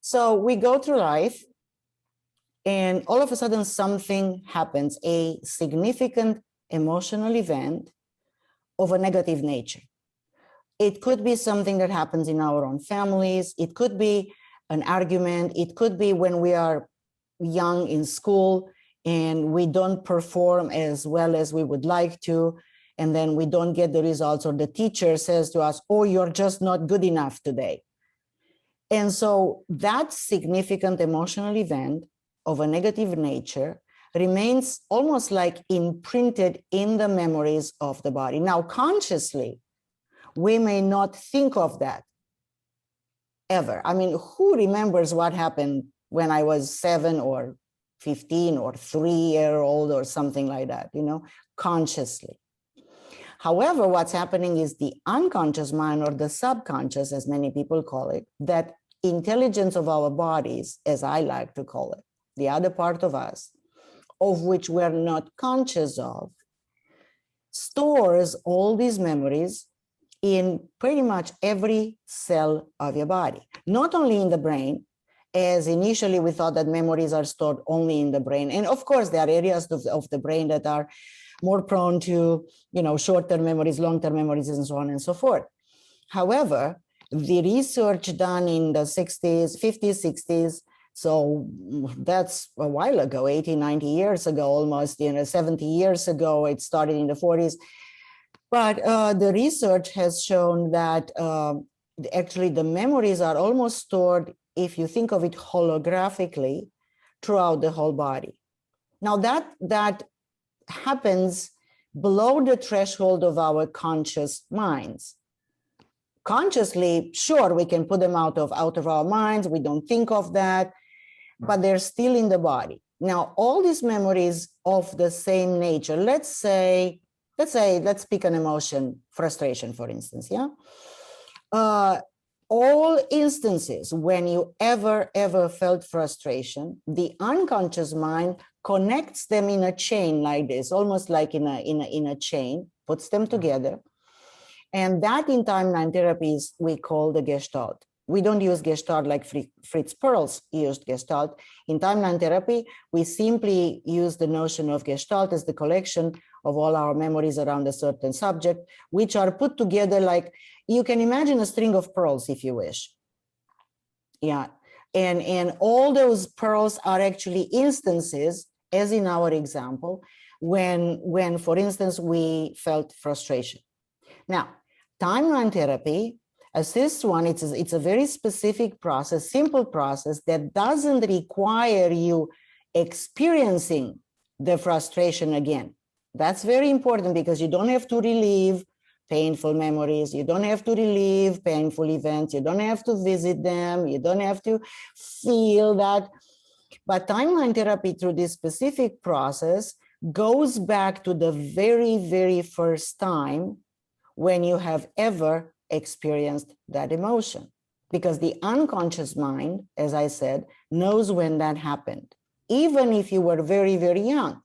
So we go through life, and all of a sudden something happens, a significant emotional event of a negative nature. It could be something that happens in our own families. It could be an argument. It could be when we are young in school and we don't perform as well as we would like to, and then we don't get the results, or the teacher says to us, oh, you're just not good enough today. And so that significant emotional event of a negative nature remains almost like imprinted in the memories of the body. Now, consciously, we may not think of that ever. I mean, who remembers what happened when I was 7 or 15 or 3-year-old or something like that, consciously. However, what's happening is the unconscious mind, or the subconscious, as many people call it, that intelligence of our bodies, as I like to call it, the other part of us, of which we're not conscious of, stores all these memories in pretty much every cell of your body, not only in the brain, as initially we thought that memories are stored only in the brain. And of course, there are areas of the brain that are more prone to, short-term memories, long-term memories, and so on and so forth. However, the research done in the 60s, 50s, 60s, so that's a while ago, 80, 90 years ago, almost, 70 years ago, it started in the 40s. But the research has shown that actually the memories are almost stored, if you think of it holographically, throughout the whole body. Now that happens below the threshold of our conscious minds. Consciously, sure, we can put them out of our minds. We don't think of that, but they're still in the body. Now, all these memories of the same nature, let's pick an emotion, frustration, for instance, yeah? All instances when you ever felt frustration, the unconscious mind connects them in a chain like this, almost like in a chain, puts them together. And that in timeline therapies we call the Gestalt. We don't use Gestalt like Fritz Perls used Gestalt. In timeline therapy, we simply use the notion of Gestalt as the collection of all our memories around a certain subject, which are put together like, you can imagine a string of pearls if you wish. Yeah, and all those pearls are actually instances, as in our example, when for instance, we felt frustration. Now, timeline therapy assists one. It's a very specific process, simple process that doesn't require you experiencing the frustration again. That's very important because you don't have to relive painful memories. You don't have to relive painful events. You don't have to visit them. You don't have to feel that. But timeline therapy, through this specific process, goes back to the very, very first time when you have ever experienced that emotion. Because the unconscious mind, as I said, knows when that happened, even if you were very, very young.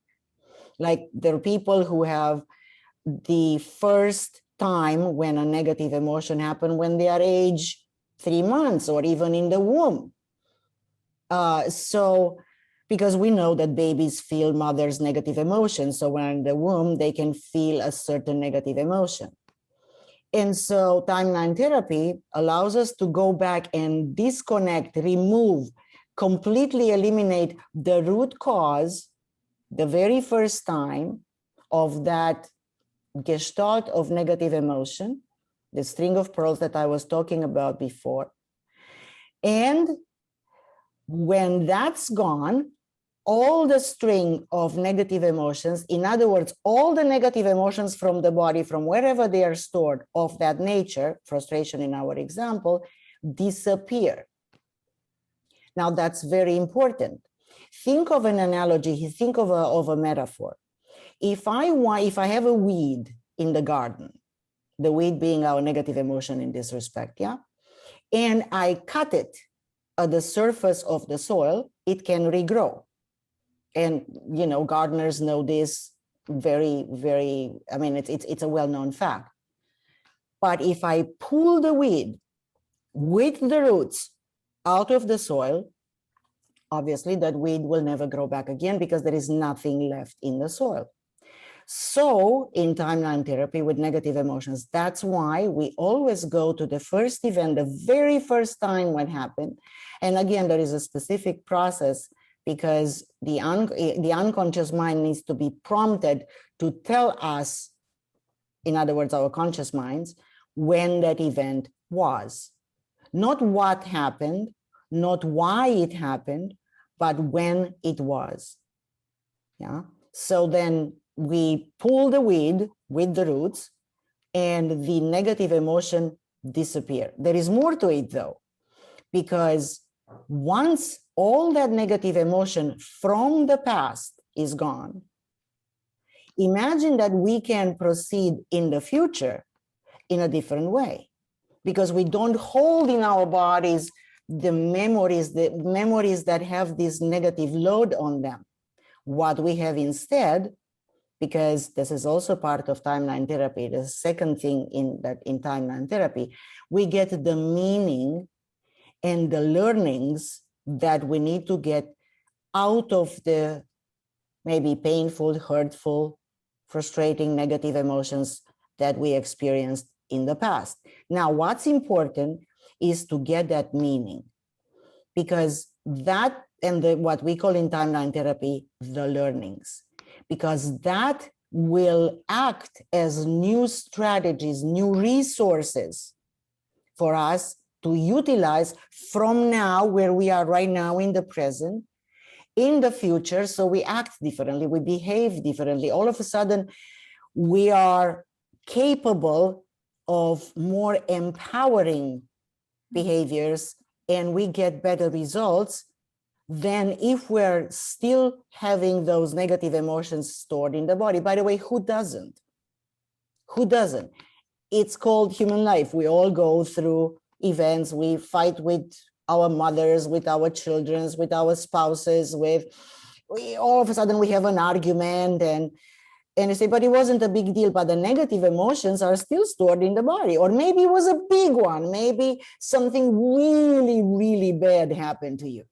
Like there are people who have the first time when a negative emotion happened when they are age 3 months or even in the womb. So because we know that babies feel mother's negative emotions. So when in the womb, they can feel a certain negative emotion. And so timeline therapy allows us to go back and disconnect, remove, completely eliminate the root cause, the very first time of that gestalt of negative emotion, the string of pearls that I was talking about before. And when that's gone, all the string of negative emotions, in other words, all the negative emotions from the body, from wherever they are stored of that nature, frustration in our example, disappear. Now that's very important. Think of an analogy, think of a metaphor. If I have a weed in the garden, the weed being our negative emotion in this respect, yeah? And I cut it at the surface of the soil, it can regrow. And, you know, gardeners know this very, very, I mean, it's a well-known fact. But if I pull the weed with the roots out of the soil, obviously that weed will never grow back again because there is nothing left in the soil. So in timeline therapy with negative emotions, that's why we always go to the first event, the very first time what happened. And again, there is a specific process because the unconscious mind needs to be prompted to tell us, in other words, our conscious minds, when that event was. Not what happened, not why it happened, but when it was. Yeah. So then we pull the weed with the roots and the negative emotion disappear. There is more to it though, because once all that negative emotion from the past is gone, imagine that we can proceed in the future in a different way, because we don't hold in our bodies the memories that have this negative load on them. What we have instead, because this is also part of timeline therapy, the second thing in timeline therapy, we get the meaning and the learnings that we need to get out of the maybe painful, hurtful, frustrating, negative emotions that we experienced in the past. Now, what's important is to get that meaning, because that and what we call in timeline therapy, the learnings, because that will act as new strategies, new resources for us to utilize from now, where we are right now in the present, in the future. So we act differently, we behave differently. All of a sudden, we are capable of more empowering behaviors, and we get better results than if we're still having those negative emotions stored in the body. By the way, who doesn't? Who doesn't? It's called human life. We all go through events. We fight with our mothers, with our children, with our spouses, all of a sudden we have an argument, and you say, but it wasn't a big deal, but the negative emotions are still stored in the body. Or maybe it was a big one. Maybe something really, really bad happened to you.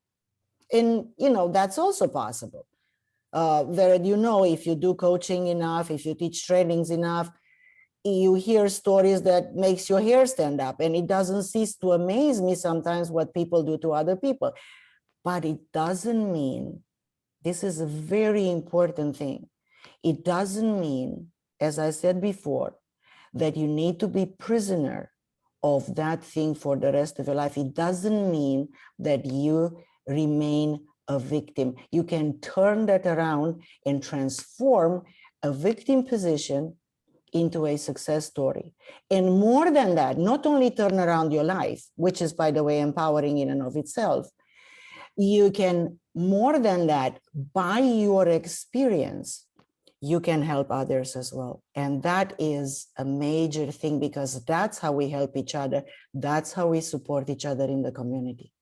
And, that's also possible. Vered, if you do coaching enough, if you teach trainings enough, you hear stories that makes your hair stand up. And it doesn't cease to amaze me sometimes what people do to other people. But it doesn't mean, this is a very important thing, it doesn't mean, as I said before, that you need to be prisoner of that thing for the rest of your life. It doesn't mean that you remain a victim. You can turn that around and transform a victim position into a success story. And more than that, not only turn around your life, which is, by the way, empowering in and of itself, you can, more than that, by your experience, you can help others as well. And that is a major thing, because that's how we help each other. That's how we support each other in the community.